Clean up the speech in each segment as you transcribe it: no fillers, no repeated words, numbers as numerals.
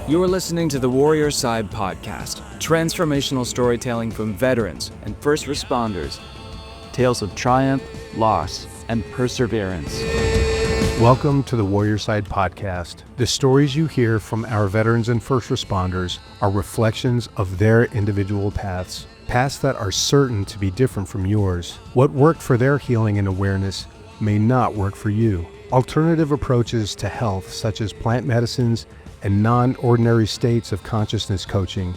You're listening to the Warriorside podcast, transformational storytelling from veterans and first responders. Tales of triumph, loss, and perseverance. Welcome to the Warriorside podcast. The stories you hear from our veterans and first responders are reflections of their individual paths that are certain to be different from yours. What worked for their healing and awareness may not work for you. Alternative approaches to health, such as plant medicines and non-ordinary states of consciousness coaching,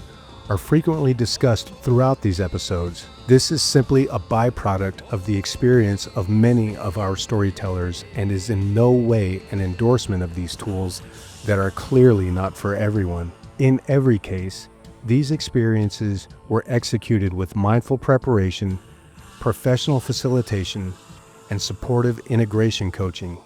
are frequently discussed throughout these episodes. This is simply a byproduct of the experience of many of our storytellers and is in no way an endorsement of these tools that are clearly not for everyone. In every case, these experiences were executed with mindful preparation, professional facilitation, and supportive integration coaching.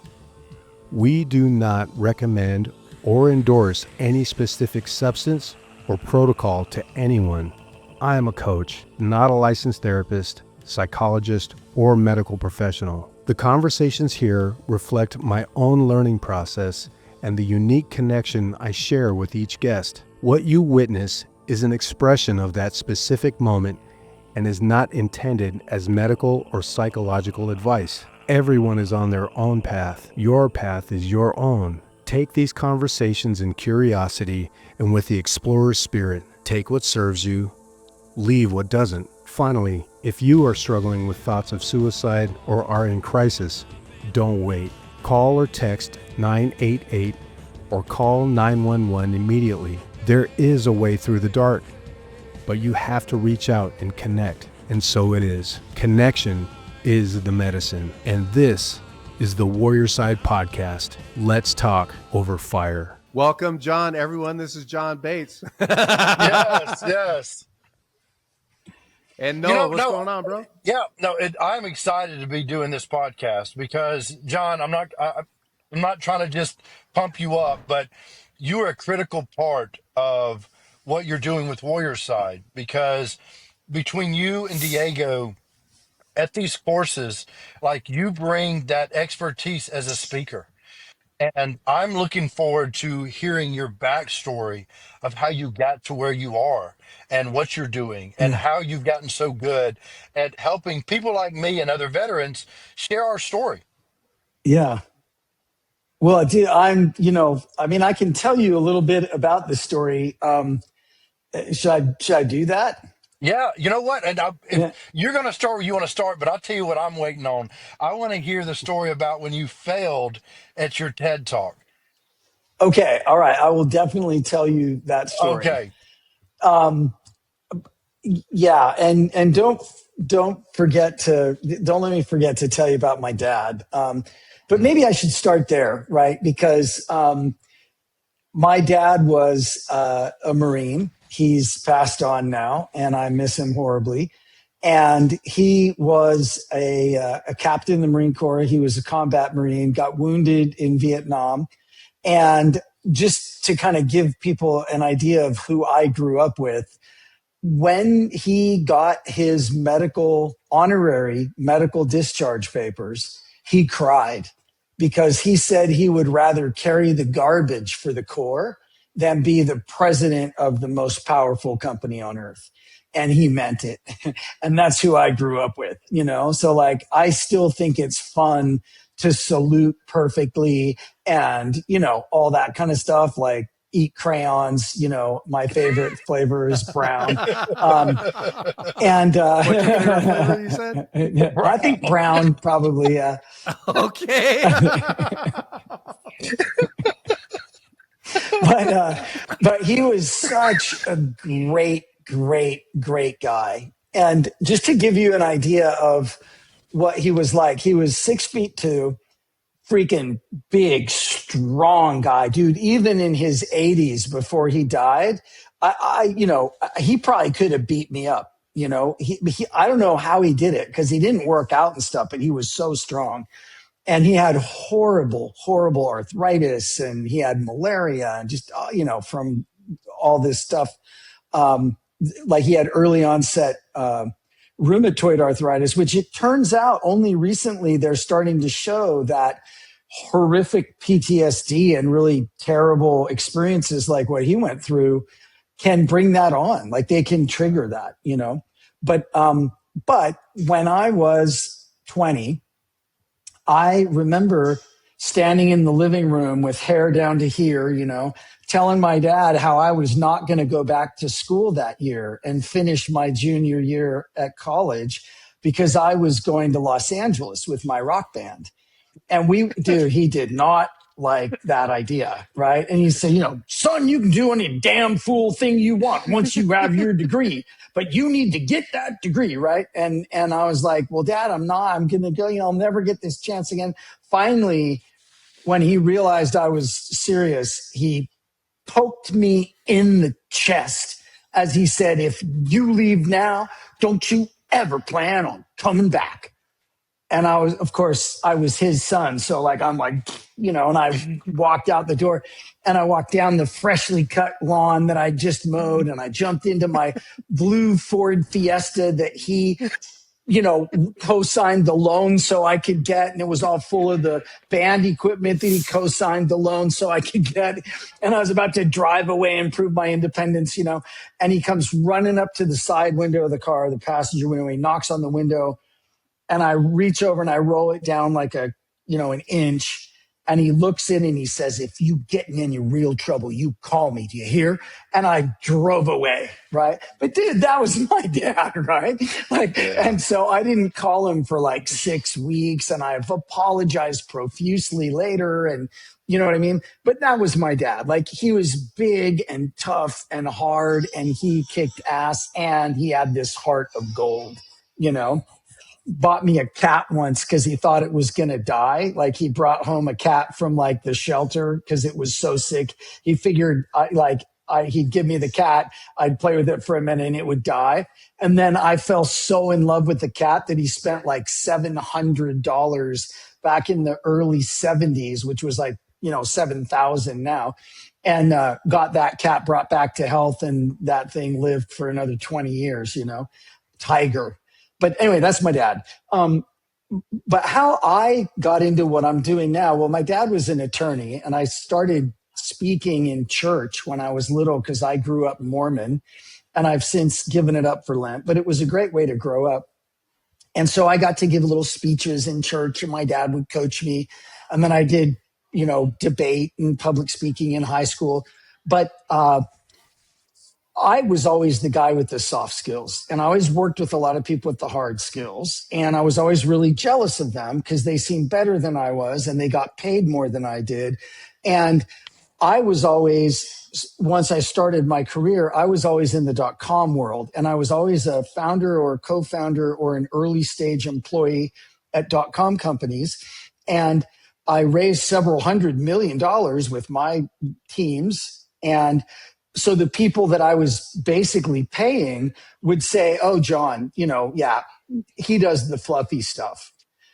We do not recommend or endorse any specific substance or protocol to anyone. I am a coach, not a licensed therapist, psychologist, or medical professional. The conversations here reflect my own learning process and the unique connection I share with each guest. What you witness is an expression of that specific moment and is not intended as medical or psychological advice. Everyone is on their own path. Your path is your own. Take these conversations in curiosity and with the explorer's spirit. Take what serves you, leave what doesn't. Finally, if you are struggling with thoughts of suicide or are in crisis, don't wait. Call or text 988 or call 911 immediately. There is a way through the dark, but you have to reach out and connect. And so it is. Connection is the medicine. And this is the Warriorside podcast. Let's talk over fire. Welcome, John, everyone. This is John Bates. Yes. And Noah, what's going on, bro? I'm excited to be doing this podcast because, John, I'm not trying to just pump you up, but you are a critical part of what you're doing with Warriorside, because between you and Diego at these courses, like, you bring that expertise as a speaker. And I'm looking forward to hearing your backstory of how you got to where you are and what you're doing and how you've gotten so good at helping people like me and other veterans share our story. Yeah. Well, dude, I can tell you a little bit about the story. Should I do that? Yeah, you know what? And if you're going to start where you want to start, but I'll tell you what I'm waiting on. I want to hear the story about when you failed at your TED Talk. Okay. All right. I will definitely tell you that story. Okay. Yeah. And don't let me forget to tell you about my dad. But maybe I should start there, right? Because my dad was a Marine. He's passed on now, and I miss him horribly. And he was a captain in the Marine Corps. He was a combat Marine, got wounded in Vietnam. And just to kind of give people an idea of who I grew up with, when he got his honorary medical discharge papers, he cried because he said he would rather carry the garbage for the Corps than be the president of the most powerful company on earth. And he meant it. And that's who I grew up with, So, like, I still think it's fun to salute perfectly and, all that kind of stuff, like eat crayons. My favorite flavor is brown. What flavor you said? I think brown, probably, yeah. Okay. But he was such a great guy. And just to give you an idea of what he was like, he was 6'2", freaking big, strong guy, dude. Even in his 80s, before he died, he probably could have beat me up. I don't know how he did it because he didn't work out and stuff, but he was so strong. And he had horrible arthritis, and he had malaria, and just, from all this stuff. Like, he had early onset rheumatoid arthritis, which it turns out only recently they're starting to show that horrific PTSD and really terrible experiences like what he went through can bring that on. Like they can trigger that, you know. But when I was 20, I remember standing in the living room with hair down to here, you know, telling my dad how I was not going to go back to school that year and finish my junior year at college because I was going to Los Angeles with my rock band. And he did not like that idea, right? And he said, you know, son, you can do any damn fool thing you want once you have your degree, but you need to get that degree, right? And I was like, well, Dad, I'm going to go, you know, I'll never get this chance again. Finally, when he realized I was serious, he poked me in the chest as he said, if you leave now, don't you ever plan on coming back. And I was his son. So like, I'm like, you know, and I walked out the door and I walked down the freshly cut lawn that I just mowed. And I jumped into my blue Ford Fiesta that he, you know, co-signed the loan so I could get. And it was all full of the band equipment that he co-signed the loan so I could get. And I was about to drive away and prove my independence, you know, and he comes running up to the side window of the car, the passenger window. He knocks on the window. And I reach over and I roll it down like an inch. And he looks in and he says, if you get in any real trouble, you call me. Do you hear? And I drove away. Right. But dude, that was my dad. Right. Like, yeah. And so I didn't call him for like 6 weeks and I've apologized profusely later. And you know what I mean? But that was my dad. Like he was big and tough and hard and he kicked ass and he had this heart of gold, you know? Bought me a cat once because he thought it was going to die. Like he brought home a cat from like the shelter because it was so sick. He figured he'd give me the cat. I'd play with it for a minute and it would die. And then I fell so in love with the cat that he spent like $700 back in the early 70s, which was like, you know, 7,000 now. And got that cat brought back to health. And that thing lived for another 20 years, you know, Tiger. But anyway, that's my dad. But how I got into what I'm doing now, well, my dad was an attorney and I started speaking in church when I was little because I grew up Mormon and I've since given it up for Lent, but it was a great way to grow up. And so I got to give little speeches in church and my dad would coach me. And then I did, you know, debate and public speaking in high school. But I was always the guy with the soft skills and I always worked with a lot of people with the hard skills. And I was always really jealous of them because they seemed better than I was and they got paid more than I did. And I was always, once I started my career, I was always in the .com world and I was always a founder or co-founder or an early stage employee at .com companies. And I raised several $100 million with my teams. And so the people that I was basically paying would say, oh, John, you know, yeah, he does the fluffy stuff.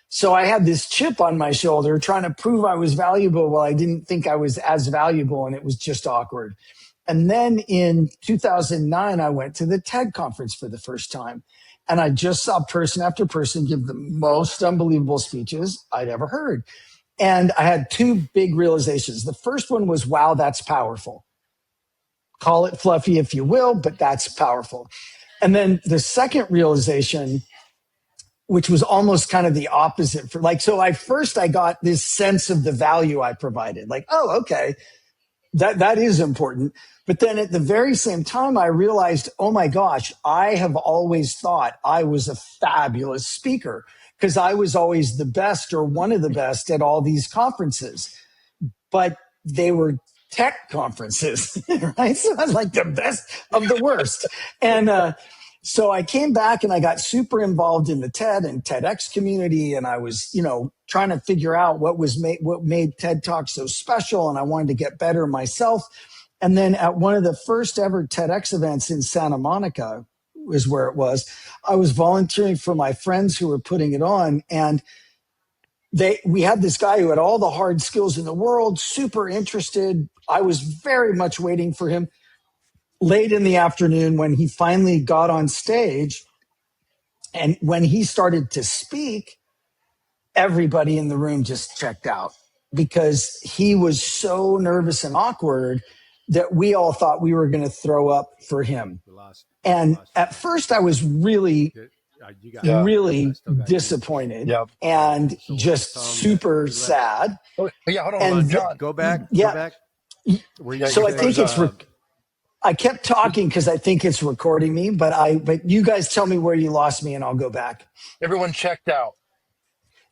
So I had this chip on my shoulder trying to prove I was valuable while I didn't think I was as valuable. And it was just awkward. And then in 2009, I went to the TED conference for the first time. And I just saw person after person give the most unbelievable speeches I'd ever heard. And I had two big realizations. The first one was, wow, that's powerful. Call it fluffy if you will, but that's powerful. And then the second realization, which was almost kind of the opposite for like, so I got this sense of the value I provided. Like, oh, okay, that is important. But then at the very same time, I realized, oh my gosh, I have always thought I was a fabulous speaker because I was always the best or one of the best at all these conferences. But they were tech conferences, right? So I was like the best of the worst. And so I came back and I got super involved in the TED and TEDx community. And I was, you know, trying to figure out what made TED Talk so special. And I wanted to get better myself. And then at one of the first ever TEDx events in Santa Monica is where it was, I was volunteering for my friends who were putting it on. And we had this guy who had all the hard skills in the world, super interested. I was very much waiting for him. Late in the afternoon, when he finally got on stage and when he started to speak, everybody in the room just checked out. because he was so nervous and awkward that we all thought we were going to throw up for him. And at first I was really, Yeah. really disappointed Yep. and just super sad. Oh, yeah. Hold on, And John. Go back. Yeah. Go back. So I think it's, I kept talking because I think it's recording me, but you guys tell me where you lost me and I'll go back. Everyone checked out.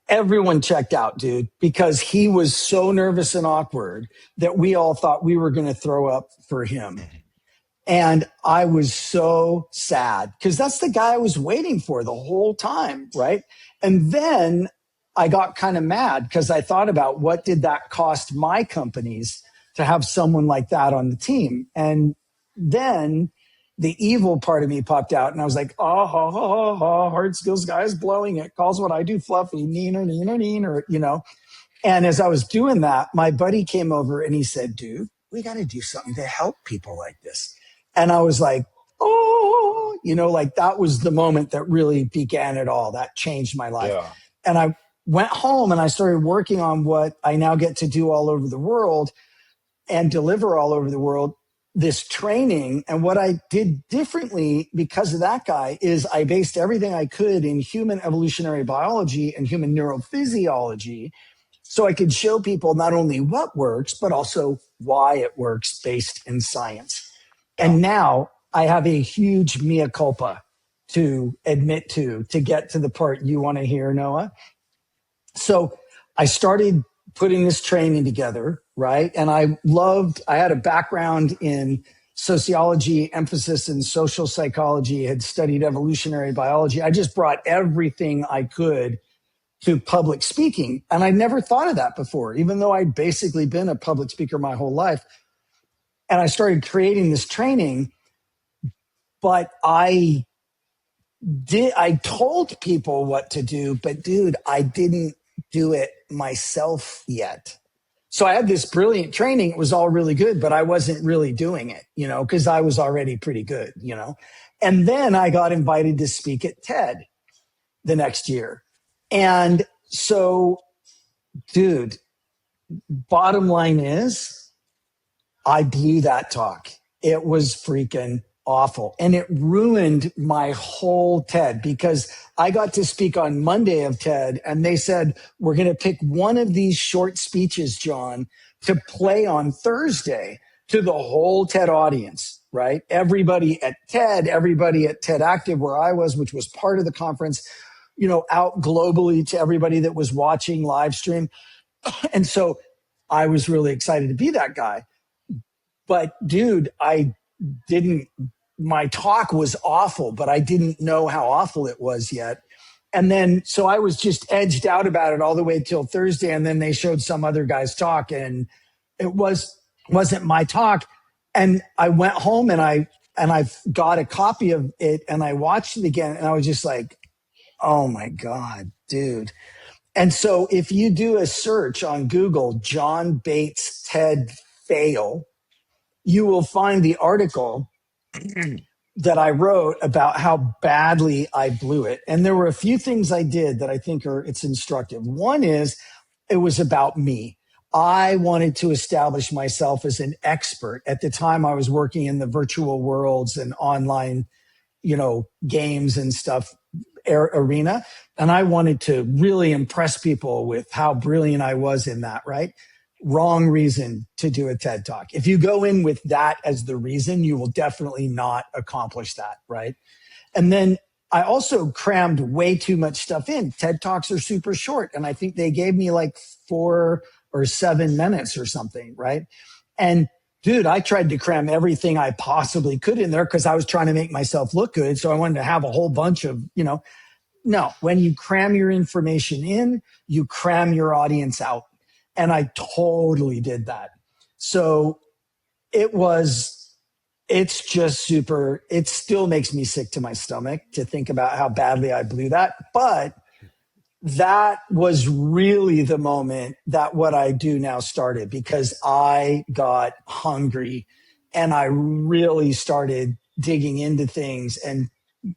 Everyone checked out, dude, because he was so nervous and awkward that we all thought we were going to throw up for him. And I was so sad because that's the guy I was waiting for the whole time, right? And then I got kind of mad because I thought about what did that cost my companies to have someone like that on the team. And then the evil part of me popped out and I was like, hard skills guy is blowing it, calls what I do fluffy, neener, you know. And as I was doing that, my buddy came over and he said, dude, we got to do something to help people like this. And I was like, oh, you know, like that was the moment that really began it all. That changed my life. Yeah. And I went home and I started working on what I now get to do all over the world and deliver all over the world, this training. And what I did differently because of that guy is I based everything I could in human evolutionary biology and human neurophysiology so I could show people not only what works, but also why it works based in science. And now I have a huge mea culpa to admit to get to the part you want to hear, Noah. So I started putting this training together, right? And I had a background in sociology, emphasis in social psychology, had studied evolutionary biology. I just brought everything I could to public speaking. And I never thought of that before, even though I'd basically been a public speaker my whole life. And I started creating this training, but I told people what to do, but dude, I didn't do it myself yet. So I had this brilliant training. It was all really good, but I wasn't really doing it, you know, because I was already pretty good, you know. And then I got invited to speak at TED the next year. And so, dude, bottom line is, I blew that talk. It was freaking awful. And it ruined my whole TED because I got to speak on Monday of TED and they said, we're going to pick one of these short speeches, John, to play on Thursday to the whole TED audience, right? Everybody at TED, everybody at TED Active where I was, which was part of the conference, you know, out globally to everybody that was watching live stream. And so I was really excited to be that guy. But dude, my talk was awful, but I didn't know how awful it was yet. And then, so I was just edged out about it all the way till Thursday. And then they showed some other guy's talk and it wasn't my talk. And I went home and I got a copy of it and I watched it again. And I was just like, oh my God, dude. And so if you do a search on Google, John Bates TED fail, you will find the article that I wrote about how badly I blew it. And there were a few things I did that I think it's instructive. One is it was about me. I wanted to establish myself as an expert. At the time I was working in the virtual worlds and online, you know, games and stuff arena. And I wanted to really impress people with how brilliant I was in that, right? Wrong reason to do a TED Talk. If you go in with that as the reason, you will definitely not accomplish that, right? And then I also crammed way too much stuff in. TED Talks are super short, and I think they gave me like 4 or 7 minutes or something, right? And dude, I tried to cram everything I possibly could in there because I was trying to make myself look good. So I wanted to have a whole bunch of, you know, no, when you cram your information in, you cram your audience out. And I totally did that. So it's just super, it still makes me sick to my stomach to think about how badly I blew that. But that was really the moment that what I do now started because I got hungry and I really started digging into things and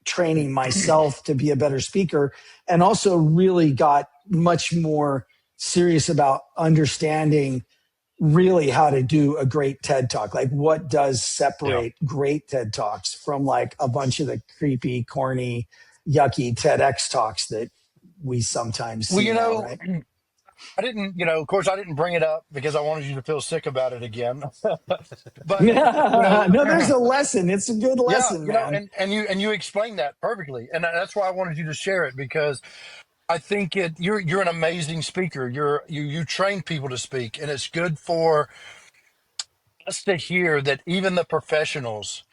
training myself to be a better speaker and also really got much more serious about understanding really how to do a great TED talk. Like, what does Yeah. separate great TED talks from like a bunch of the creepy, corny, yucky TEDx talks that we sometimes Well, see now, right? I didn't, of course, I didn't bring it up because I wanted you to feel sick about it again. But, No, there's a lesson. It's a good yeah, lesson, man. and you explained that perfectly. And that's why I wanted you to share it, because I think you're an amazing speaker. You train people to speak, and it's good for us to hear that even the professionals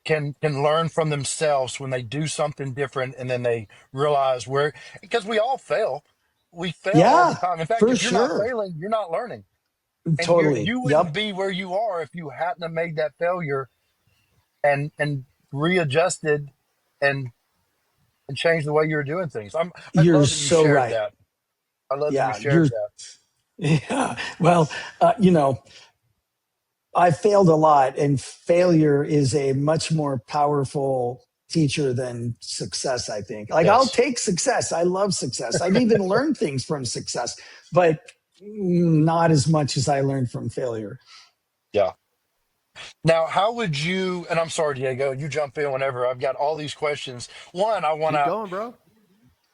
can learn from themselves when they do something different, and then they realize where, because we all fail. We fail all the Yeah, time. In fact, for if you're not sure. failing, you're not learning. And Totally. you wouldn't Yep. be where you are if you hadn't have made that failure and readjusted and changed the way you're doing things. I You're love that you so shared right. that. I love that you Yeah, shared that. yeah. Well, I failed a lot, and failure is a much more powerful teacher than success, I think. Like, I'll Yes. take success. I love success. I've even learned things from success, but not as much as I learned from failure. Yeah. Now, how would you, and I'm sorry, Diego, you jump in whenever. I've got all these questions. One, Keep going, bro.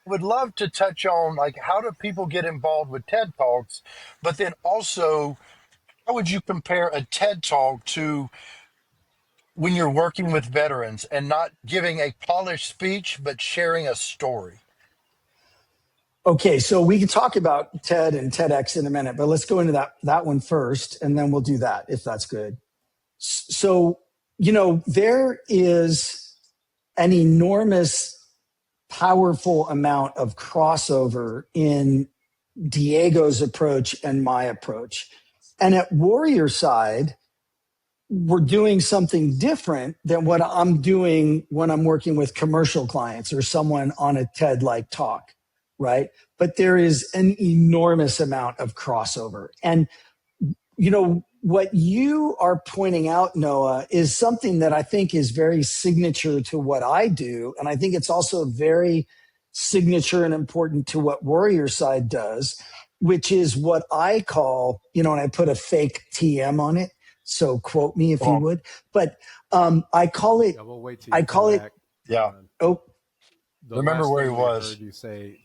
would love to touch on, like, how do people get involved with TED Talks? But then also, how would you compare a TED Talk to when you're working with veterans and not giving a polished speech, but sharing a story? Okay, so we can talk about TED and TEDx in a minute, but let's go into that one first, and then we'll do that if that's good. So, there is an enormous, powerful amount of crossover in Diego's approach and my approach. And at Warriorside, we're doing something different than what I'm doing when I'm working with commercial clients or someone on a TED like talk, right? But there is an enormous amount of crossover. And what you are pointing out, Noah, is something that I think is very signature to what I do. And I think it's also very signature and important to what Warriorside does, which is what I call, and I put a fake TM on it. So quote me if you would. But I call it, Yeah, we'll wait till you come back. Yeah. Oh, The Remember last where he thing we was. heard you say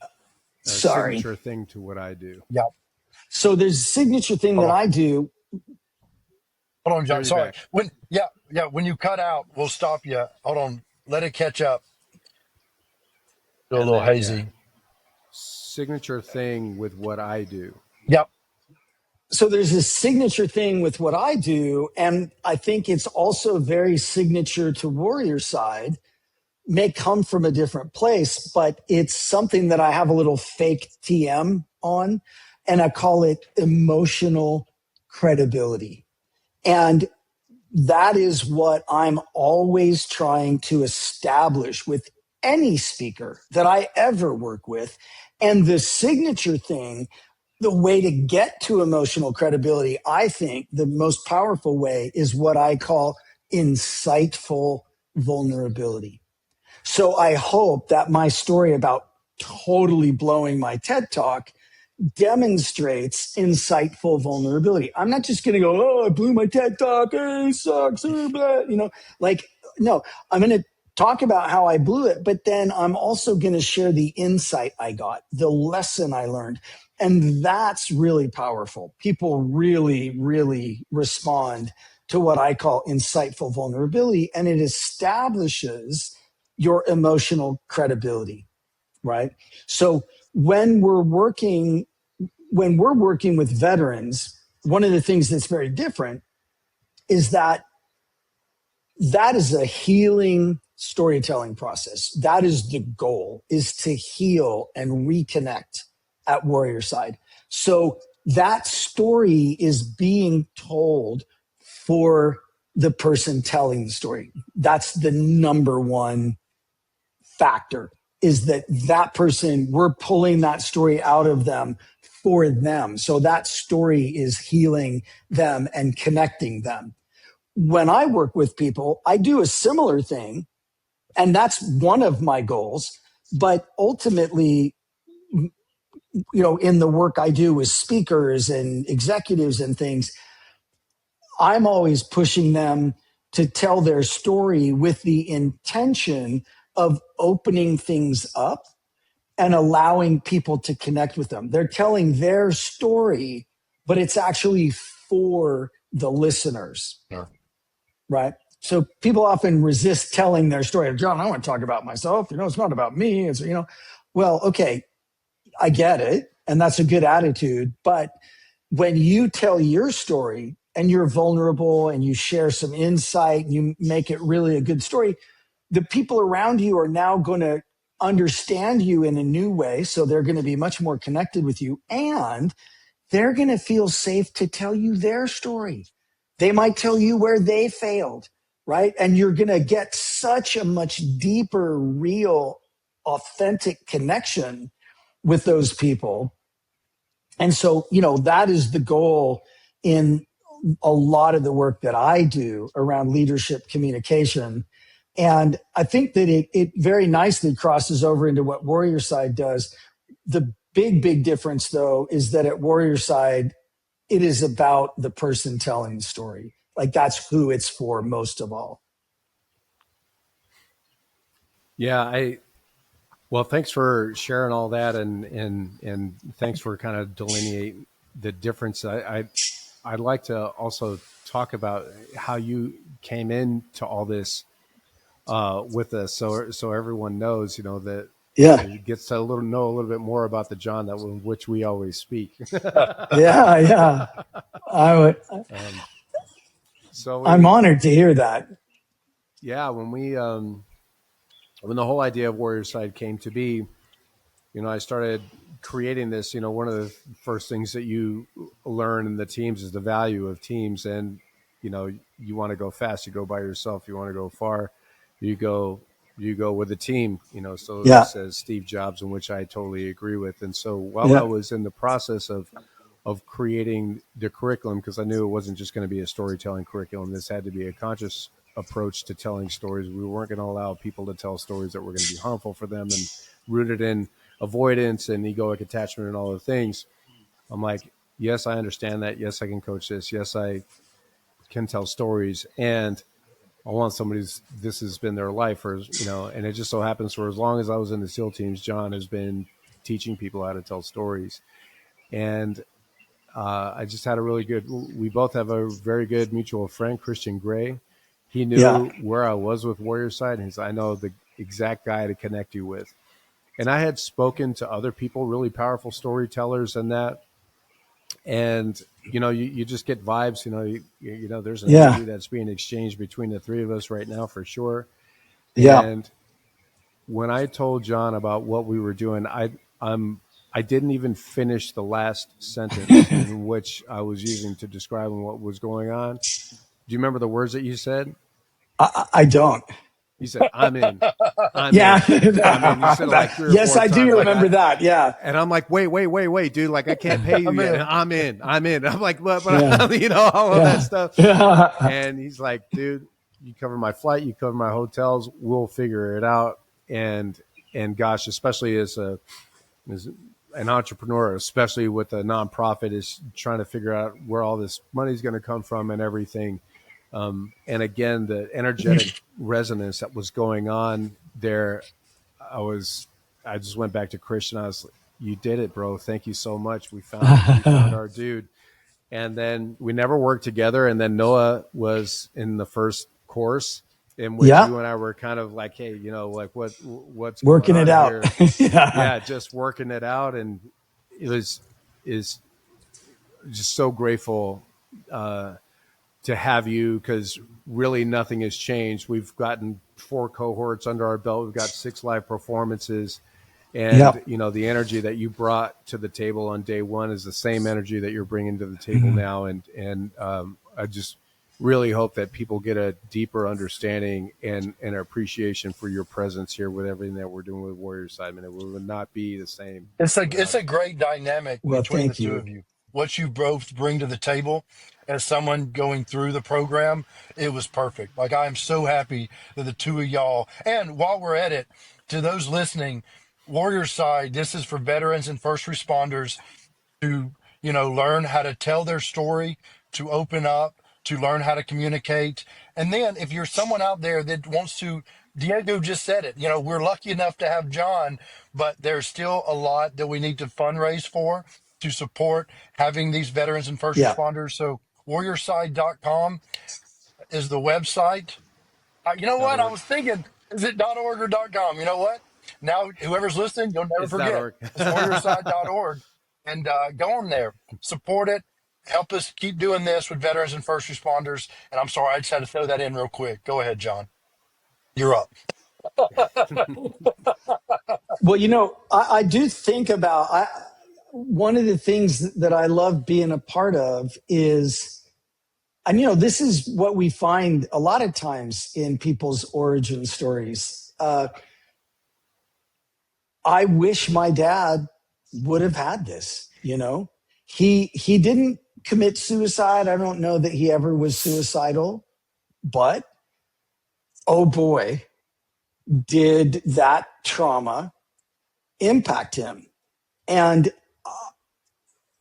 a sorry. signature thing to what I do. Yeah. So there's a signature thing Hold that on. I do. Hold on, John. You're Sorry. back. When you cut out, we'll stop you. Hold on. Let it catch up. Feel a And little then, hazy. signature thing with what I do. Yep. So there's a signature thing with what I do. And I think it's also very signature to Warriorside. May come from a different place, but it's something that I have a little fake TM on, and I call it emotional credibility. And that is what I'm always trying to establish with any speaker that I ever work with. And the signature thing, the way to get to emotional credibility, I think the most powerful way is what I call insightful vulnerability. So I hope that my story about totally blowing my TED Talk demonstrates insightful vulnerability. I'm not just going to go, oh, I blew my TED Talk. Hey, it sucks. Blah. No, I'm going to talk about how I blew it, but then I'm also going to share the insight I got, the lesson I learned. And that's really powerful. People really, really respond to what I call insightful vulnerability, and it establishes your emotional credibility, right? So when we're working with veterans, one of the things that's very different is that is a healing storytelling process. That is the goal, is to heal and reconnect at Warriorside. So that story is being told for the person telling the story. That's the number one factor, is that person, we're pulling that story out of them for them. So that story is healing them and connecting them. When I work with people, I do a similar thing, and that's one of my goals. But ultimately, in the work I do with speakers and executives and things, I'm always pushing them to tell their story with the intention of opening things up and allowing people to connect with them. They're telling their story, but it's actually for the listeners, Sure. right? So people often resist telling their story. John, I want to talk about myself. It's not about me. Well, okay, I get it. And that's a good attitude. But when you tell your story and you're vulnerable and you share some insight and you make it really a good story, the people around you are now going to understand you in a new way. So they're going to be much more connected with you, and they're going to feel safe to tell you their story. They might tell you where they failed, right? And you're going to get such a much deeper, real, authentic connection with those people. And so, that is the goal in a lot of the work that I do around leadership communication. And I think that it very nicely crosses over into what Warriorside does. The big difference, though, is that at Warriorside, it is about the person telling the story. Like, that's who it's for most of all. Yeah, well, thanks for sharing all that, and thanks for kind of delineating the difference. I'd like to also talk about how you came into all this with us, so everyone knows, that it gets to know a little bit more about the John that which we always speak. Yeah. I would. I'm honored to hear that. Yeah, when the whole idea of Warriorside came to be, I started creating this. One of the first things that you learn in the teams is the value of teams. And, you want to go fast, you go by yourself. You want to go far, you go with a team, so says Steve Jobs, in which I totally agree with. And so while I was in the process of creating the curriculum, because I knew it wasn't just going to be a storytelling curriculum, this had to be a conscious approach to telling stories. We weren't going to allow people to tell stories that were going to be harmful for them and rooted in avoidance and egoic attachment and all the things. I'm like, yes, I understand that. Yes, I can coach this. Yes, I can tell stories. And I want this has been their life, and it just so happens for as long as I was in the SEAL teams, John has been teaching people how to tell stories. And I just had we both have a very good mutual friend, Christian Gray. He knew where I was with Warriorside, and he said, I know the exact guy to connect you with. And I had spoken to other people, really powerful storytellers and that. And, you just get vibes, there's an energy that's being exchanged between the three of us right now for sure. Yeah. And when I told John about what we were doing, I didn't even finish the last sentence in which I was using to describe what was going on. Do you remember the words that you said? I don't. You said, I'm in. I'm yeah. in. I'm in. You said it like 3 or 4 yes, I times. do remember that. Yeah. And I'm like, wait, dude. Like, I can't pay you yet. I'm in. I'm like, but all of that stuff. Yeah. And he's like, dude, you cover my flight, you cover my hotels, we'll figure it out. And gosh, especially as an entrepreneur, especially with a nonprofit, is trying to figure out where all this money is going to come from and everything. And again, the energetic resonance that was going on there, I just went back to Christian. I was like, you did it, bro. Thank you so much. We found our dude. And then we never worked together. And then Noah was in the first course in which you and I were kind of like, hey, like what's working going it on out. here? Just working it out. And it is just so grateful, to have you, because really nothing has changed. We've gotten 4 cohorts under our belt. We've got 6 live performances. And, the energy that you brought to the table on day one is the same energy that you're bringing to the table now. And I just really hope that people get a deeper understanding and appreciation for your presence here with everything that we're doing with Warriorside. It would not be the same. It's a great dynamic between the two of you. What you both bring to the table as someone going through the program, it was perfect. Like, I'm so happy that the two of y'all, and while we're at it, to those listening, Warriorside, this is for veterans and first responders to, learn how to tell their story, to open up, to learn how to communicate. And then if you're someone out there that wants to, Diego just said it, we're lucky enough to have John, but there's still a lot that we need to fundraise for to support having these veterans and first Yeah. responders. So warriorside.com is the website. You know what? I .org. was thinking, is it .org or .com? You know what? Now, whoever's listening, you'll never It's forget. .org. It's warriorside.org. And go on there, support it, help us keep doing this with veterans and first responders. And I'm sorry, I just had to throw that in real quick. Go ahead, John. You're up. Well, I do think about one of the things that I love being a part of is, and this is what we find a lot of times in people's origin stories. I wish my dad would have had this. He didn't commit suicide. I don't know that he ever was suicidal, but oh boy, did that trauma impact him. And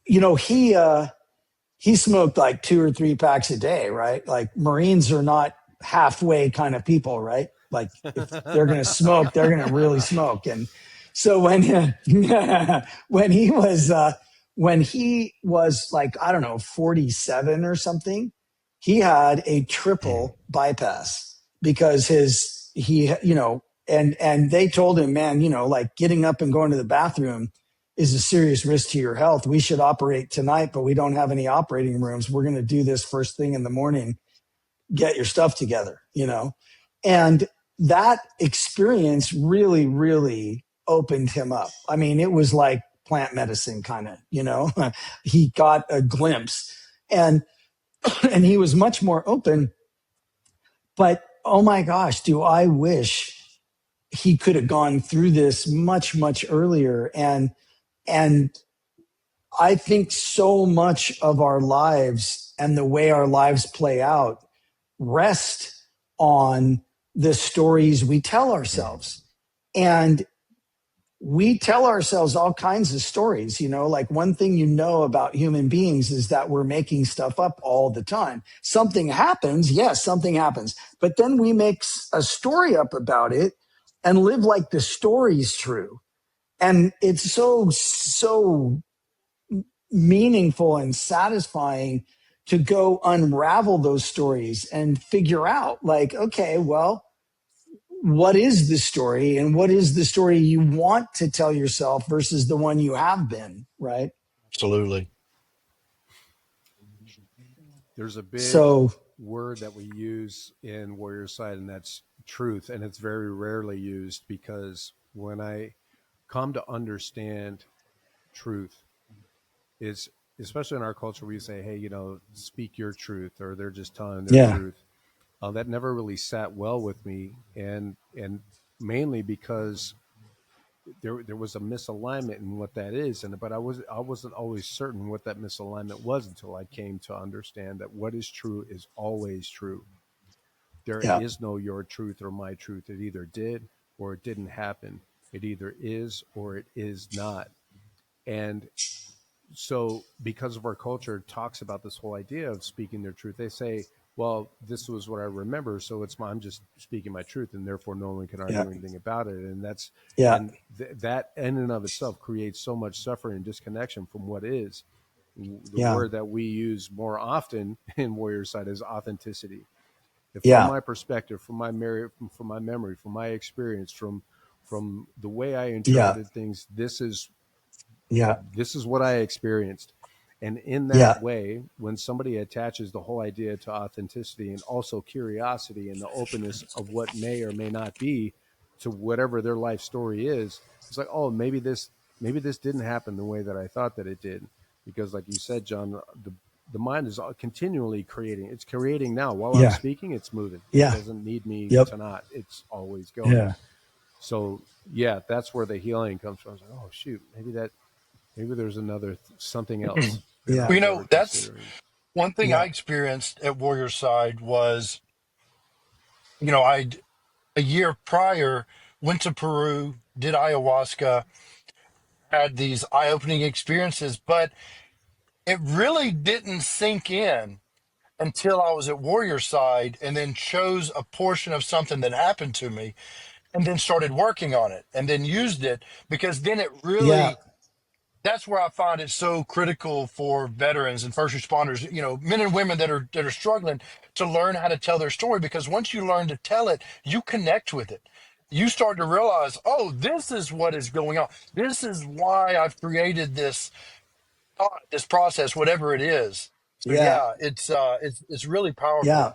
he smoked like 2 or 3 packs a day, right? Like Marines are not halfway kind of people, right? Like if they're going to smoke, they're going to really smoke. And so when he was like, I don't know, 47 or something, he had a triple bypass because and they told him, man, like getting up and going to the bathroom is a serious risk to your health. We should operate tonight, but we don't have any operating rooms. We're going to do this first thing in the morning. Get your stuff together, And that experience really, really opened him up. I mean, it was like plant medicine kind of, he got a glimpse and he was much more open. But oh my gosh, do I wish he could have gone through this much, much earlier. And I think so much of our lives and the way our lives play out rest on the stories we tell ourselves. And we tell ourselves all kinds of stories, like one thing about human beings is that we're making stuff up all the time. Something happens. Yes, something happens. But then we make a story up about it and live like the story's true. And it's so meaningful and satisfying to go unravel those stories and figure out like, okay, well, what is the story and what is the story you want to tell yourself versus the one you have been, right? Absolutely. There's a big word that we use in Warriorside, and that's truth. And it's very rarely used because when I come to understand truth, is especially in our culture, we say, hey, speak your truth, or they're just telling their truth. That never really sat well with me, and mainly because there was a misalignment in what that is, but I wasn't always certain what that misalignment was until I came to understand that what is true is always true. There is no your truth or my truth. It either did or it didn't happen. It either is or it is not. And so because of our culture, it talks about this whole idea of speaking their truth. They say, well, this was what I remember, so I'm just speaking my truth, and therefore no one can argue anything about it. And that's that in and of itself creates so much suffering and disconnection from what is. The word that we use more often in Warriorside is authenticity. From my perspective, from my memory, from my experience, from the way I interpreted things, this is what I experienced. And in that way, when somebody attaches the whole idea to authenticity and also curiosity and the openness of what may or may not be to whatever their life story is, it's like, oh, maybe this didn't happen the way that I thought that it did. Because like you said, John, the mind is continually creating. It's creating now. While I'm speaking, it's moving. It doesn't need me to not. It's always going. Yeah. So, that's where the healing comes from. I was like, oh, shoot, maybe there's another something else. That's one thing I experienced at Warriorside was, a year prior went to Peru, did ayahuasca, had these eye-opening experiences, but it really didn't sink in until I was at Warriorside and then chose a portion of something that happened to me and then started working on it and then used it, because then it Yeah. really, that's where I find it so critical for veterans and first responders, men and women that are struggling, to learn how to tell their story, because once you learn to tell it, you connect with it. You start to realize, oh, this is what is going on. This is why I've created this thought, this process, whatever it is. So Yeah. yeah, it's really powerful. Yeah.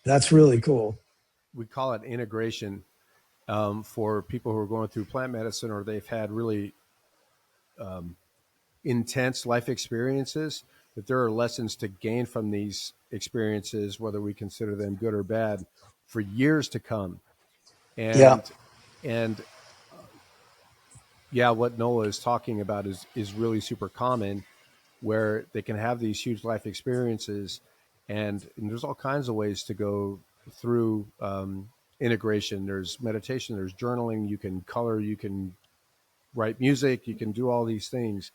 That's really cool. We call it integration for people who are going through plant medicine or they've had really intense life experiences, that there are lessons to gain from these experiences, whether we consider them good or bad, for years to come. Yeah. And yeah, what Nola is talking about is really super common, where they can have these huge life experiences, and there's all kinds of ways to go through integration. There's meditation, there's journaling, you can color, you can write music, you can do all these things.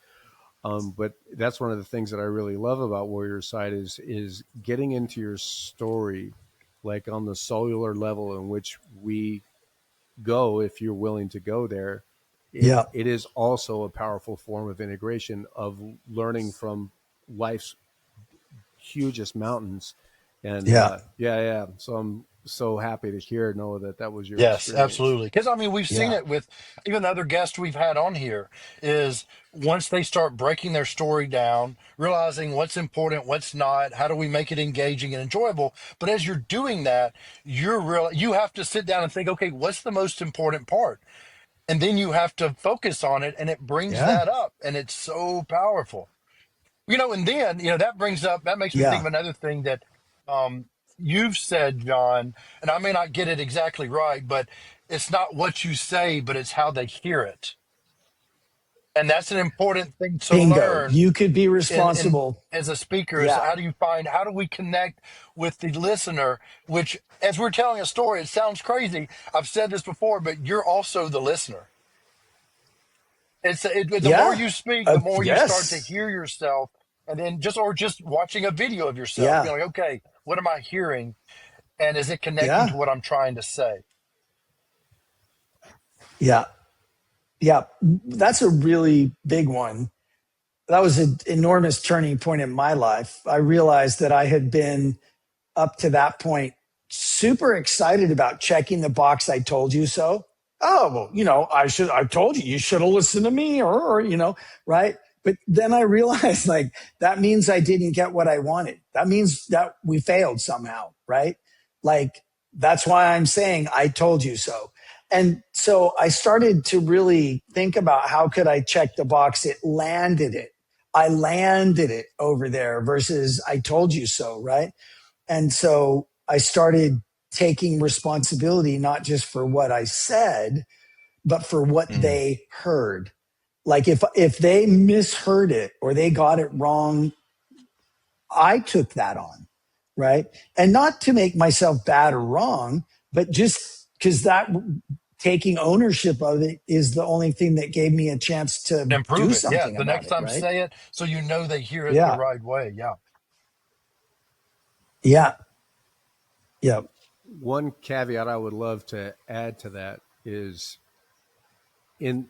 But that's one of the things that I really love about Warriorside is getting into your story, like on the cellular level in which we go, if you're willing to go there. Yeah. It is also a powerful form of integration, of learning from life's hugest mountains. And Yeah. yeah. So I'm so happy to hear, Noah, that was your Yes, experience. absolutely. Because I mean, we've seen Yeah. it with even the other guests we've had on here. Is once they start breaking their story down, realizing what's important, what's not, how do we make it engaging and enjoyable. But as you're doing that, you have to sit down and think, okay, what's the most important part? And then you have to focus on it, and it brings Yeah. that up, and it's so powerful. And then, that makes me think Yeah. of another thing that um, you've said, John, and I may not get it exactly right, but it's not what you say, but it's how they hear it. And that's an important thing to Bingo. learn You could be in responsible. as a speaker, is Yeah. how do we connect with the listener, which, as we're telling a story, it sounds crazy. I've said this before, but you're also the listener. The more Yeah. you speak, the more you start to Yes. hear yourself, and then just watching a video of yourself, Yeah. being like, okay, what am I hearing, and is it connecting to Yeah. what I'm trying to say? Yeah. Yeah. That's a really big one. That was an enormous turning point in my life. I realized that I had been up to that point super excited about checking the box, I told you so. Oh, well, I told you, you should have listened to me, or, right. But then I realized, like, that means I didn't get what I wanted. That means that we failed somehow, right? Like, that's why I'm saying I told you so. And so I started to really think about how could I check the box. I landed it over there versus I told you so, right? And so I started taking responsibility, not just for what I said, but for what Mm. they heard. Like if they misheard it or they got it wrong, I took that on, right? And not to make myself bad or wrong, but just because that taking ownership of it is the only thing that gave me a chance to Improve do it. Yeah. something The about next it, time, right? say it so they hear it the Yeah. right way. Yeah. Yeah. Yeah. One caveat I would love to add to that is, in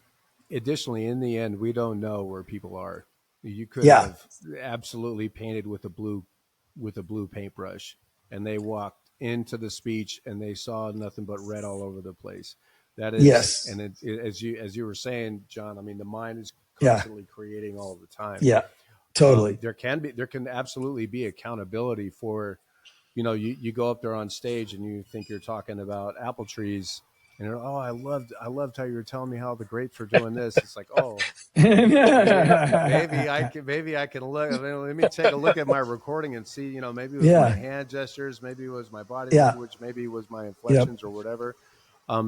additionally, in the end, we don't know where people are. You could Yeah. have absolutely painted with a blue paintbrush, and they walked into the speech and they saw nothing but red all over the place. That is, Yes. and as you were saying, John, I mean, the mind is Yeah. constantly creating all the time. Yeah. Totally. There can absolutely be accountability for, you go up there on stage and you think you're talking about apple trees, and oh, I loved how you were telling me how the grapes are doing this. It's like, oh, maybe I can look. I mean, let me take a look at my recording and see. Maybe it was my Yeah. hand gestures, maybe it was my body Yeah. language, maybe it was my Yep. inflections or whatever.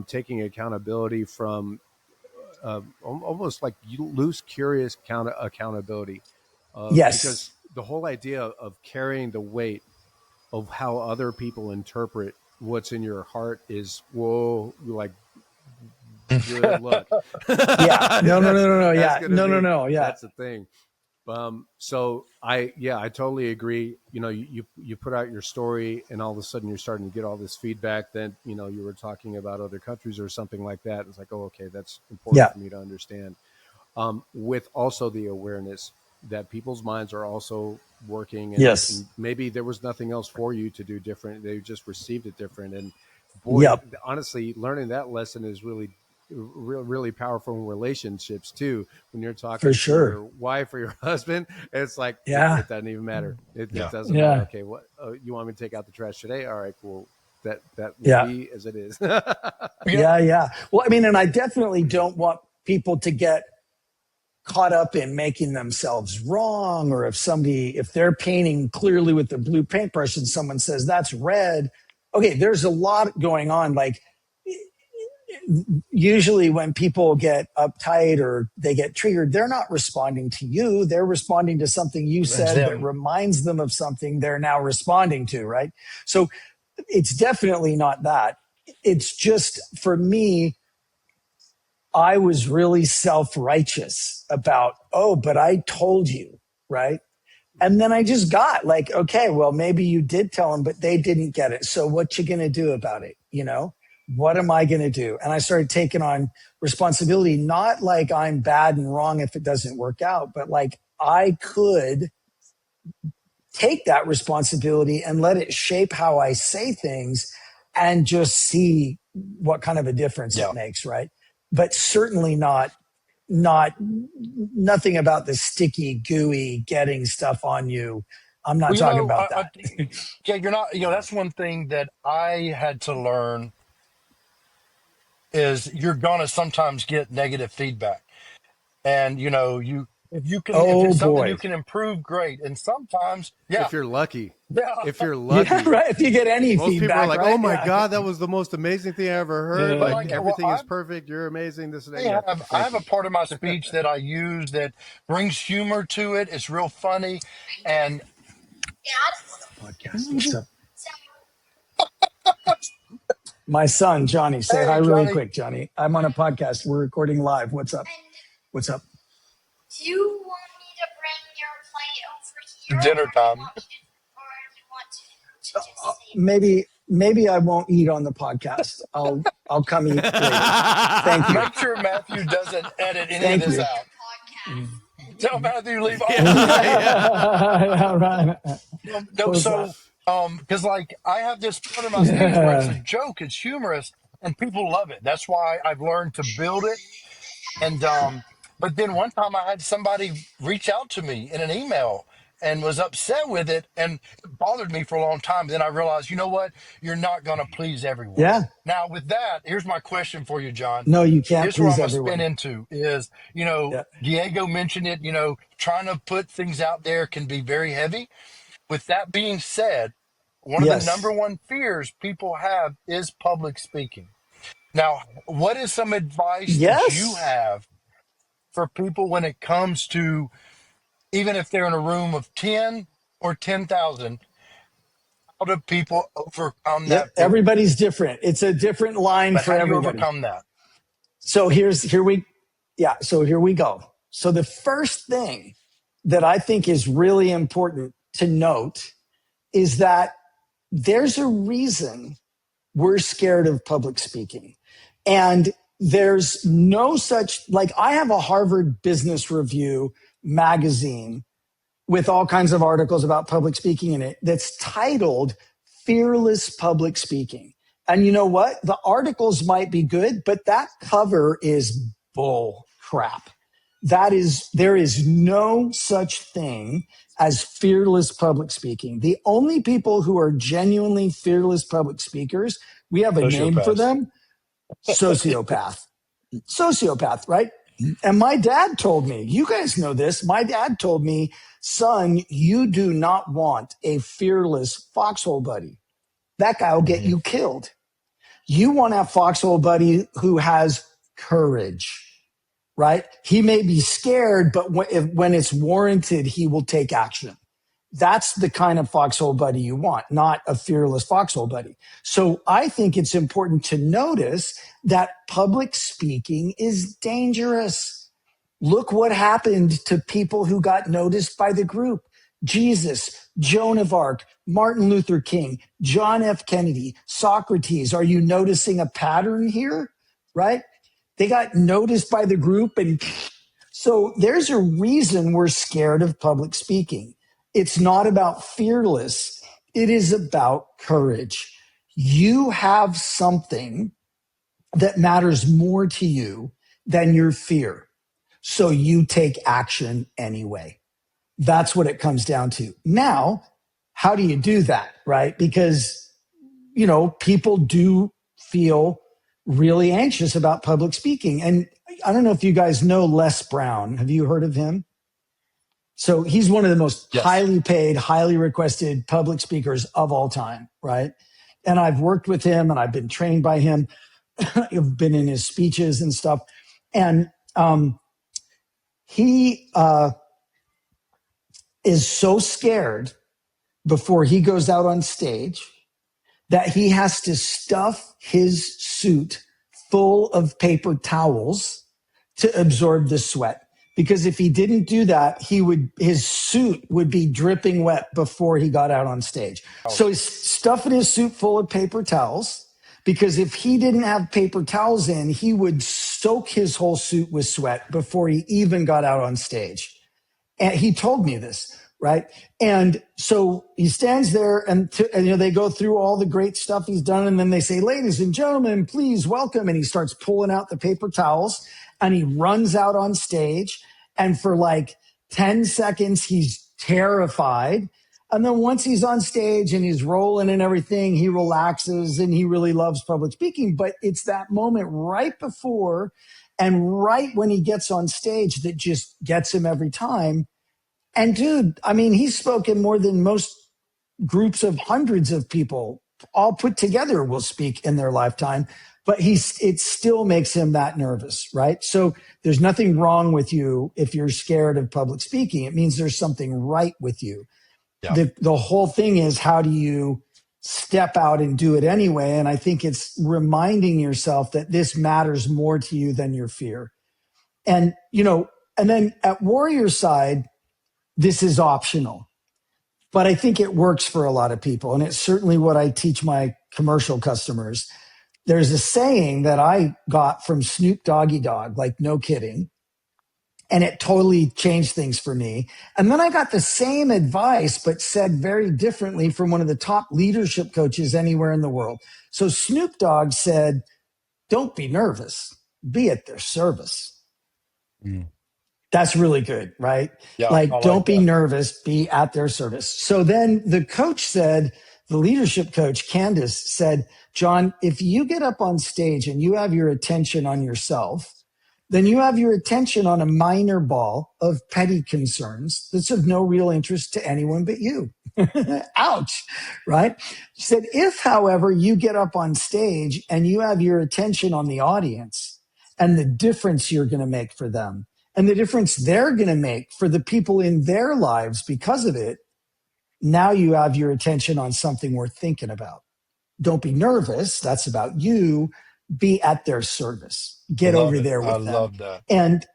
Taking accountability from almost like loose, curious accountability, because Yes. the whole idea of carrying the weight of how other people interpret what's in your heart is, whoa, like, good luck. Yeah. No. That's Yeah. gonna No. be, Yeah. that's the thing. So I totally agree. You put out your story and all of a sudden you're starting to get all this feedback that, you were talking about other countries or something like that. It's like, oh, okay, that's important Yeah. for me to understand. With also the awareness that people's minds are also working, and Yes. maybe there was nothing else for you to do different. They just received it different. And boy, Yep. honestly, learning that lesson is really, really powerful in relationships too. When you're For talking to sure. your wife or your husband, it's like, Yeah. it doesn't even matter. It Yeah. doesn't matter. Yeah. Okay. What, you want me to take out the trash today? All right, cool. That will Yeah. be as it is. You know, Yeah. Well, I mean, and I definitely don't want people to get caught up in making themselves wrong, or if they're painting clearly with the blue paintbrush and someone says that's red. Okay, there's a lot going on. Like, usually when people get uptight or they get triggered, they're not responding to you. They're responding to something you that's said that them. reminds them of something they're now responding to, right? So it's definitely not that. It's just, for me, I was really self-righteous about, oh, but I told you, right? And then I just got like, okay, well, maybe you did tell them, but they didn't get it. So what you going to do about it? What am I going to do? And I started taking on responsibility, not like I'm bad and wrong if it doesn't work out, but like I could take that responsibility and let it shape how I say things and just see what kind of a difference it Yeah. makes, right? But certainly nothing about the sticky, gooey getting stuff on you. I'm not Well, talking about that. yeah, you're not, that's one thing that I had to learn is you're going to sometimes get negative feedback. And, if Oh it's something you boy. can improve, great. And sometimes, yeah, If you're lucky, yeah, if you're Yeah, lucky, right. If you get any most people are feedback, like, "Oh right? my Yeah. God, that was the most amazing thing I ever heard! but Yeah. Like like, well, everything is perfect. You're amazing. This and that." Yeah, I thank have a you. part of my speech that I use that brings humor to it. It's real funny. And podcast and stuff. My son, Johnny, say hi Hey, really Johnny, quick, Johnny. I'm on a podcast. We're recording live. What's up? What's up? Do you want me to bring your plate over here, dinner time. or do you want to just save Maybe I won't eat on the podcast. I'll come eat later. Thank you. Make sure Matthew doesn't edit any of Thank this you. out. podcast? Tell Matthew leave all of this in. Yeah, Yeah, right. No, Close that. so because like I have this part of my speech where it's a joke, it's humorous, and people love it. That's why I've learned to build it. And but then one time I had somebody reach out to me in an email and was upset with it, and it bothered me for a long time. Then I realized, you know what? You're not going to please everyone. Yeah. Now, with that, here's my question for you, John. No, you can't Here's where I'm please going to spin everyone. into is, Yeah. Diego mentioned it, trying to put things out there can be very heavy. With that being said, one of the number Yes. one fears people have is public speaking. Now, what is some advice that you Yes. have for people when it comes to, even if they're in a room of 10 or 10,000, how do people overcome Yep. that fear? Everybody's different. It's a different line But for how do you everybody. overcome that? So here we go. So the first thing that I think is really important to note is that there's a reason we're scared of public speaking. And there's no such, like, I have a Harvard Business Review magazine with all kinds of articles about public speaking in it that's titled Fearless Public Speaking. And you know what? The articles might be good, but that cover is bull crap. There is no such thing as fearless public speaking. The only people who are genuinely fearless public speakers, we have a name for Sociopaths. them: sociopath. Sociopath, right? And my dad told me, you guys know this. My dad told me, son, you do not want a fearless foxhole buddy. That guy will get Mhm. you killed. You want a foxhole buddy who has courage, right? He may be scared, but when it's warranted, he will take action. that's the kind of foxhole buddy you want, not a fearless foxhole buddy. So I think it's important to notice that public speaking is dangerous. Look what happened to people who got noticed by the group. Jesus, Joan of Arc, Martin Luther King, John F. Kennedy, Socrates. Are you noticing a pattern here? Right? They got noticed by the group. And so there's a reason we're scared of public speaking. It's not about fearless. It is about courage. You have something that matters more to you than your fear. So you take action anyway. That's what it comes down to. Now, how do you do that, right? Because, people do feel really anxious about public speaking. And I don't know if you guys know Les Brown. Have you heard of him? So he's one of the most Yes. highly paid, highly requested public speakers of all time, right? And I've worked with him and I've been trained by him. I've been in his speeches and stuff. And he is so scared before he goes out on stage that he has to stuff his suit full of paper towels to absorb the sweat. Because if he didn't do that, his suit would be dripping wet before he got out on stage. So he's stuffing his suit full of paper towels, because if he didn't have paper towels in, he would soak his whole suit with sweat before he even got out on stage. And he told me this, right? And so he stands there and they go through all the great stuff he's done. And then they say, ladies and gentlemen, please welcome. And he starts pulling out the paper towels and he runs out on stage. And for like 10 seconds, he's terrified. And then once he's on stage and he's rolling and everything, he relaxes and he really loves public speaking. But it's that moment right before and right when he gets on stage that just gets him every time. And dude, I mean, he's spoken more than most groups of hundreds of people all put together will speak in their lifetime, but it still makes him that nervous, right? So there's nothing wrong with you if you're scared of public speaking. It means there's something right with you. Yeah. The whole thing is, how do you step out and do it anyway? And I think it's reminding yourself that this matters more to you than your fear. And, and then at Warriorside, this is optional, but I think it works for a lot of people. And it's certainly what I teach my commercial customers. There's a saying that I got from Snoop Doggy Dogg, like no kidding. And it totally changed things for me. And then I got the same advice, but said very differently from one of the top leadership coaches anywhere in the world. So Snoop Dogg said, don't be nervous, be at their service. Mm. That's really good, right? Yeah, don't be nervous, be at their service. So then the coach said, the leadership coach, Candace, said, John, if you get up on stage and you have your attention on yourself, then you have your attention on a minor ball of petty concerns that's of no real interest to anyone but you. Ouch, right? She said, if, however, you get up on stage and you have your attention on the audience and the difference you're going to make for them and the difference they're going to make for the people in their lives because of it, now you have your attention on something worth thinking about. Don't be nervous. That's about you. Be at their service. Get over there with them. I love that. And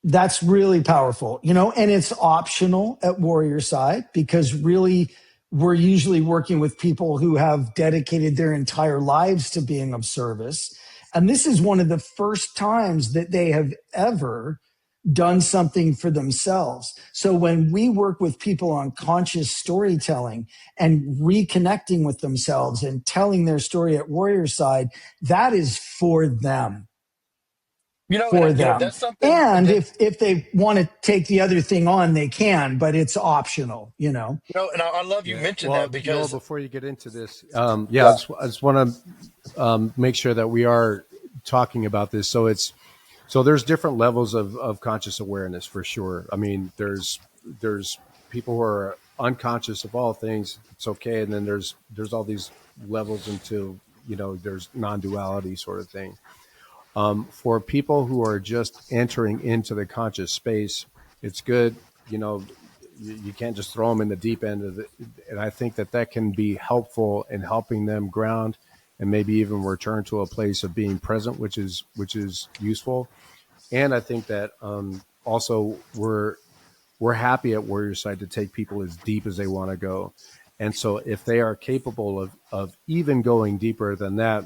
that's really powerful, and it's optional at Warriorside because really we're usually working with people who have dedicated their entire lives to being of service. And this is one of the first times that they have ever done something for themselves. So when we work with people on conscious storytelling and reconnecting with themselves and telling their story at Warriorside, that is for them. For them. That's something. And if they want to take the other thing on, they can, but it's optional, and I love you mentioned that because before you get into this, I just want to make sure that we are talking about this. So there's different levels of conscious awareness for sure. I mean, there's people who are unconscious of all things. It's okay. And then there's all these levels into, there's non-duality sort of thing. For people who are just entering into the conscious space, it's good, you can't just throw them in the deep end of it. And I think that can be helpful in helping them ground and maybe even return to a place of being present, which is useful. And I think that also we're happy at Warriorside to take people as deep as they want to go. And so if they are capable of even going deeper than that,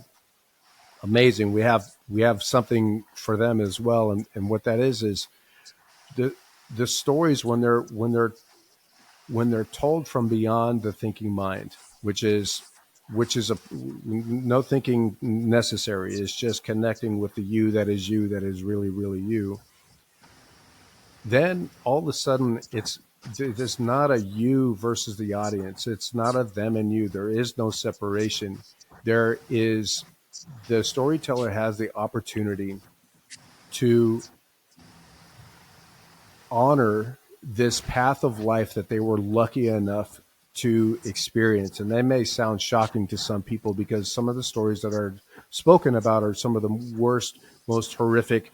amazing. We have something for them as well. And what that is the stories when they're told from beyond the thinking mind, which is no thinking necessary. It's just connecting with the you that is really, really you. Then all of a sudden there's not a you versus the audience. It's not a them and you. There is no separation. The storyteller has the opportunity to honor this path of life that they were lucky enough to experience. And that may sound shocking to some people because some of the stories that are spoken about are some of the worst, most horrific,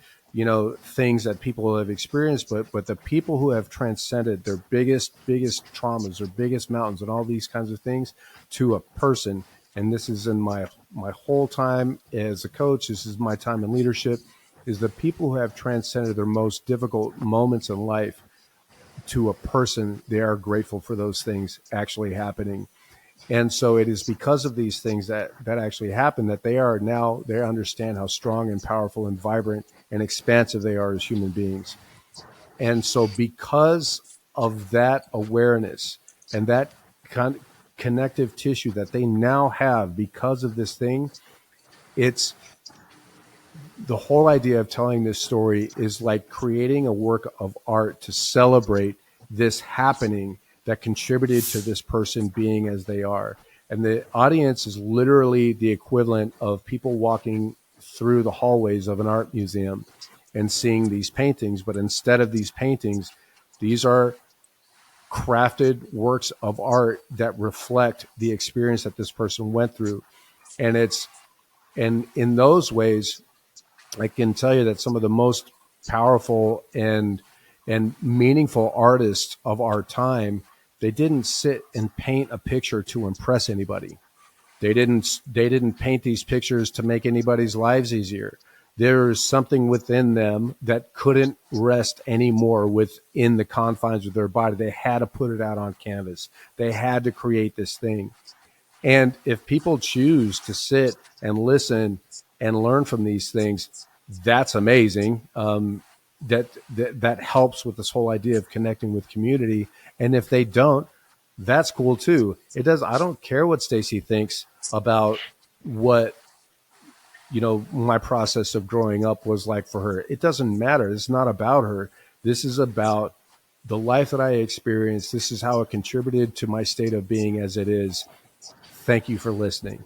things that people have experienced. But the people who have transcended their biggest traumas, their biggest mountains and all these kinds of things to a person, and this is in my whole time as a coach, this is my time in leadership, is the people who have transcended their most difficult moments in life to a person, they are grateful for those things actually happening. And so it is because of these things that actually happen that they understand how strong and powerful and vibrant and expansive they are as human beings. And so because of that awareness and that connective tissue that they now have because of this thing, it's the whole idea of telling this story is like creating a work of art to celebrate this happening that contributed to this person being as they are. And the audience is literally the equivalent of people walking through the hallways of an art museum and seeing these paintings. But instead of these paintings, these are crafted works of art that reflect the experience that this person went through. And in those ways, I can tell you that some of the most powerful and meaningful artists of our time, they didn't sit and paint a picture to impress anybody. They didn't paint these pictures to make anybody's lives easier. There's something within them that couldn't rest anymore within the confines of their body. They had to put it out on canvas. They had to create this thing. And if people choose to sit and listen and learn from these things, that's amazing. That helps with this whole idea of connecting with community. And if they don't, that's cool too. I don't care what Stacy thinks about what, my process of growing up was like for her. It doesn't matter. It's not about her. This is about the life that I experienced. This is how it contributed to my state of being as it is. Thank you for listening.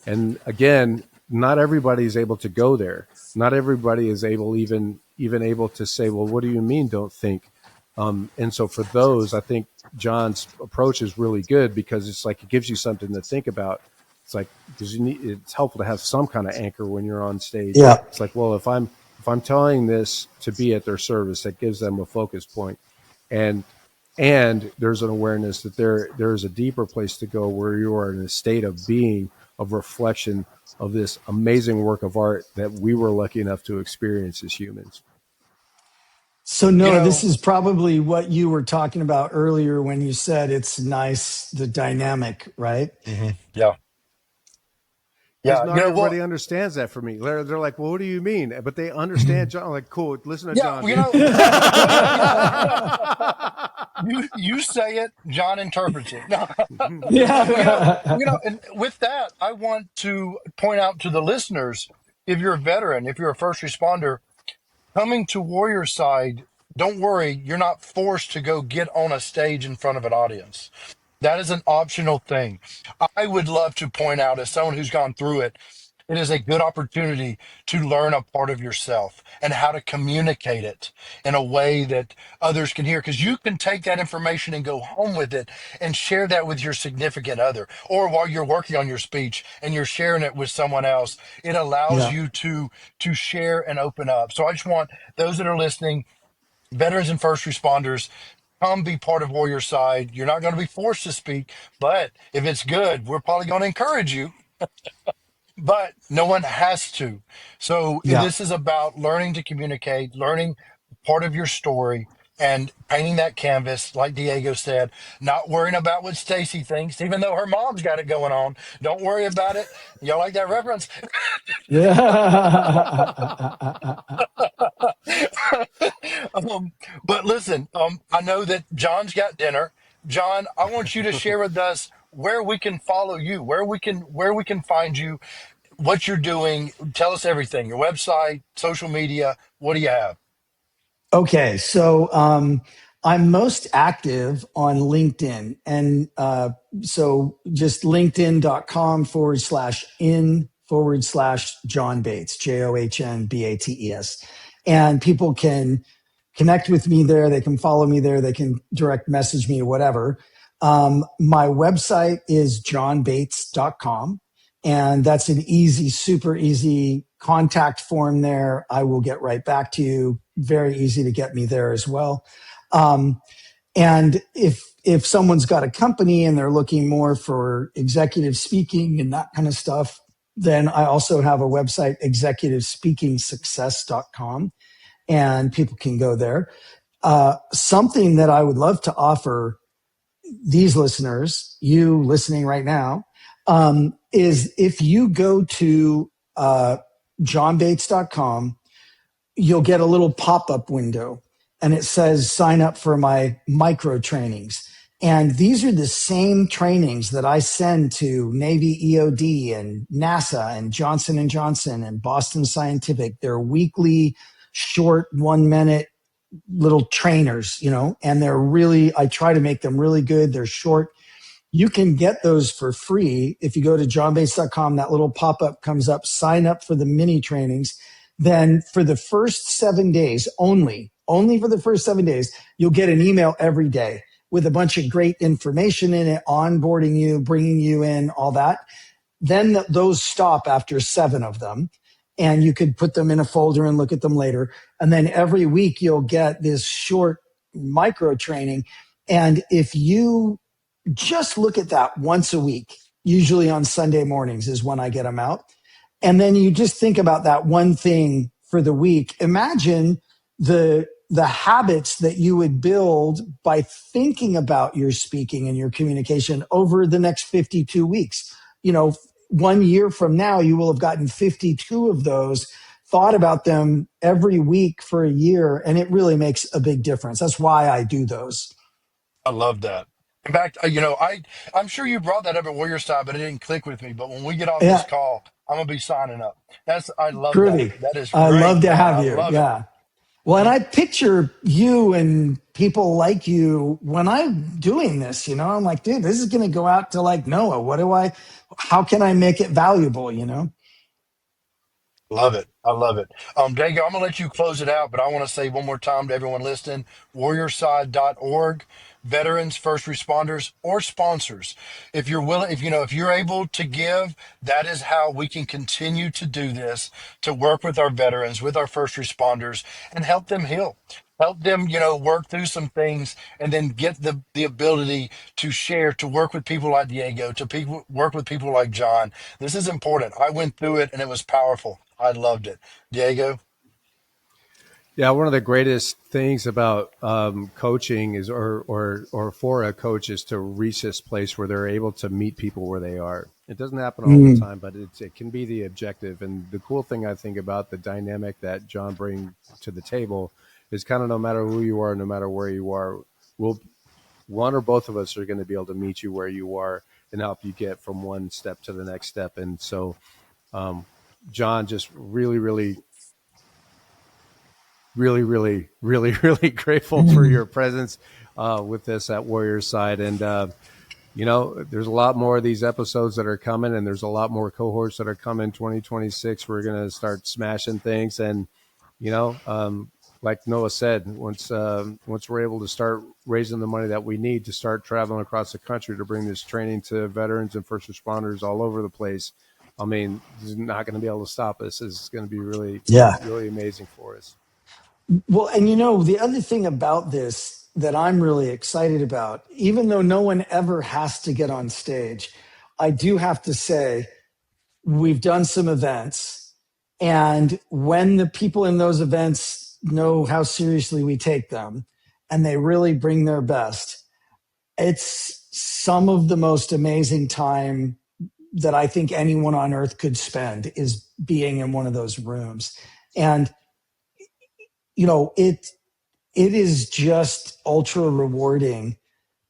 And again, not everybody is able to go there. Not everybody is even able to say, well, what do you mean don't think? And so for those, I think John's approach is really good because it's like it gives you something to think about. It's like because it's helpful to have some kind of anchor when you're on stage. Yeah. It's like, well, if I'm telling this to be at their service, that gives them a focus point. And there's an awareness that there is a deeper place to go where you are in a state of being, of reflection of this amazing work of art that we were lucky enough to experience as humans. So Noah, this is probably what you were talking about earlier when you said it's nice, the dynamic, right? Mm-hmm. Yeah. Because not everybody understands that for me. They're like, well, what do you mean? But they understand John. I'm like, cool, listen to John. You say it, John interprets it. No. Yeah. And with that, I want to point out to the listeners, if you're a veteran, if you're a first responder, coming to Warriorside, don't worry, you're not forced to go get on a stage in front of an audience. That is an optional thing. I would love to point out, as someone who's gone through it, it is a good opportunity to learn a part of yourself and how to communicate it in a way that others can hear. Because you can take that information and go home with it and share that with your significant other. Or while you're working on your speech and you're sharing it with someone else, it allows you to share and open up. So I just want those that are listening, veterans and first responders, come be part of Warriorside. You're not going to be forced to speak, but if it's good, we're probably going to encourage you, but no one has to. So Yeah. this is about learning to communicate, learning part of your story, and painting that canvas, like Diego said, not worrying about what Stacy thinks, even though her mom's got it going on. Don't worry about it. Y'all like that reference? Yeah. um, but listen, I know that John's got dinner. John, I want you to share with us where we can follow you, where we can find you, what you're doing. Tell us everything. Your website, social media. What do you have? Okay, so I'm most active on LinkedIn. And so just linkedin.com/in/John Bates, JohnBates. And people can connect with me there. They can follow me there. They can direct message me or whatever. My website is johnbates.com. And that's an easy, super easy contact form there. I will get right back to you. Very easy to get me there as well. And if someone's got a company and they're looking more for executive speaking and that kind of stuff, then I also have a website, executivespeakingsuccess.com, and people can go there. Something that I would love to offer these listeners, you listening right now, is if you go to johnbates.com, you'll get a little pop-up window and it says sign up for my micro trainings. And these are the same trainings that I send to Navy EOD and NASA and Johnson and Johnson and Boston Scientific. They're weekly, short, 1 minute little trainers, and I try to make them really good. They're short. You can get those for free. If you go to johnbates.com, that little pop-up comes up, sign up for the mini trainings. Then for the first 7 days, only for the first 7 days, you'll get an email every day with a bunch of great information in it, onboarding you, bringing you in, all that. Then those stop after 7 of them, and you could put them in a folder and look at them later. And then every week you'll get this short micro training. And if you just look at that once a week, usually on Sunday mornings is when I get them out. And then you just think about that one thing for the week. Imagine the habits that you would build by thinking about your speaking and your communication over the next 52 weeks. 1 year from now, you will have gotten 52 of those, thought about them every week for a year, and it really makes a big difference. That's why I do those. I love that. In fact, I'm sure you brought that up at Warriorside, but it didn't click with me. But when we get off this Yeah, call, I'm gonna be signing up. I love that. groovy. That is I love great, to man. have I you. love it. Yeah. Well, and I picture you and people like you when I'm doing this, I'm like, dude, this is going to go out to like Noah. How can I make it valuable? Love it. I love it. Dago, I'm gonna let you close it out, but I want to say one more time to everyone listening, warriorside.org, veterans, first responders, or sponsors. If you're willing, if you're able to give, that is how we can continue to do this, to work with our veterans, with our first responders, and help them heal. Help them, work through some things and then get the ability to share, to work with people like Diego, work with people like John. This is important. I went through it and it was powerful. I loved it. Diego, Yeah, one of the greatest things about coaching is, or for a coach, is to reach this place where they're able to meet people where they are. It doesn't happen all the time, but it can be the objective. And the cool thing I think about the dynamic that John brings to the table is kind of no matter who you are, no matter where you are, one or both of us are going to be able to meet you where you are and help you get from one step to the next step. And so, John, just really, really, really, really, really, really grateful for your presence with us at Warriorside. And, there's a lot more of these episodes that are coming, and there's a lot more cohorts that are coming 2026. We're going to start smashing things. And, like Noah said, once we're able to start raising the money that we need to start traveling across the country to bring this training to veterans and first responders all over the place, I mean, this is not going to be able to stop us. It's going to be really, Yeah. really amazing for us. Well, and the other thing about this, that I'm really excited about, even though no one ever has to get on stage, I do have to say we've done some events, and when the people in those events know how seriously we take them and they really bring their best, it's some of the most amazing time that I think anyone on earth could spend is being in one of those rooms. And, it is just ultra rewarding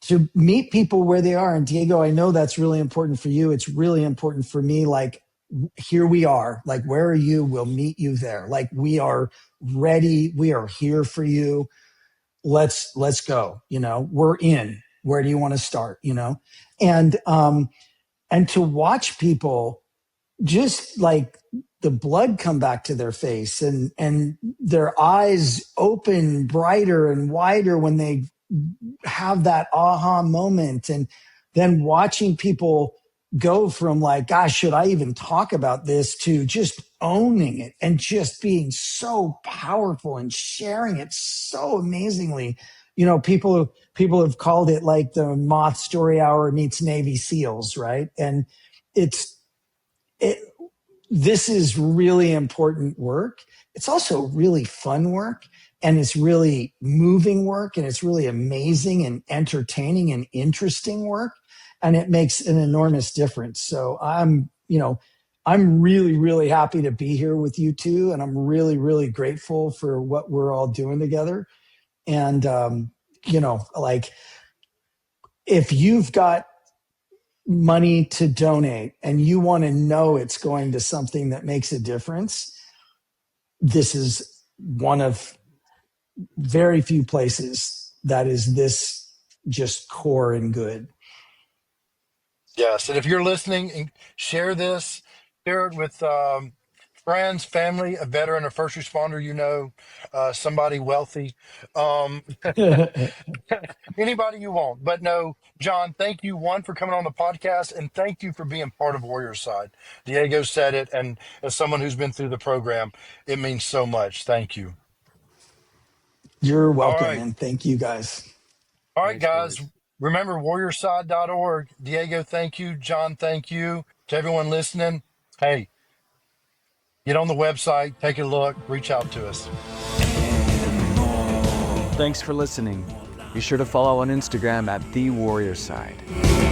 to meet people where they are. And Diego, I know that's really important for you. It's really important for me. Like, here we are. Like, where are you? We'll meet you there. Like, we are ready. We are here for you. Let's go. We're in. Where do you want to start? And to watch people just like the blood come back to their face and their eyes open brighter and wider when they have that aha moment, and then watching people go from like, gosh, should I even talk about this, to just owning it and just being so powerful and sharing it so amazingly. People have called it like the Moth Story Hour meets Navy SEALs, right? And this is really important work. It's also really fun work, and it's really moving work, and it's really amazing and entertaining and interesting work. And it makes an enormous difference. So I'm really, really happy to be here with you two. And I'm really, really grateful for what we're all doing together. And, like, if you've got money to donate and you want to know it's going to something that makes a difference, this is one of very few places that is this just core and good. Yes, and if you're listening, share this, share it with friends, family, a veteran, a first responder, somebody wealthy, um, anybody you want. But no, John, thank you, one, for coming on the podcast, and thank you for being part of Warriorside. Diego said it, and as someone who's been through the program, it means so much. Thank you. You're All welcome, right. and thank you guys. All right, Thanks, guys. boys. Remember, warriorside.org. Diego, thank you. John, thank you. To everyone listening, hey, get on the website, take a look, reach out to us. Thanks for listening. Be sure to follow on Instagram at The Warriorside.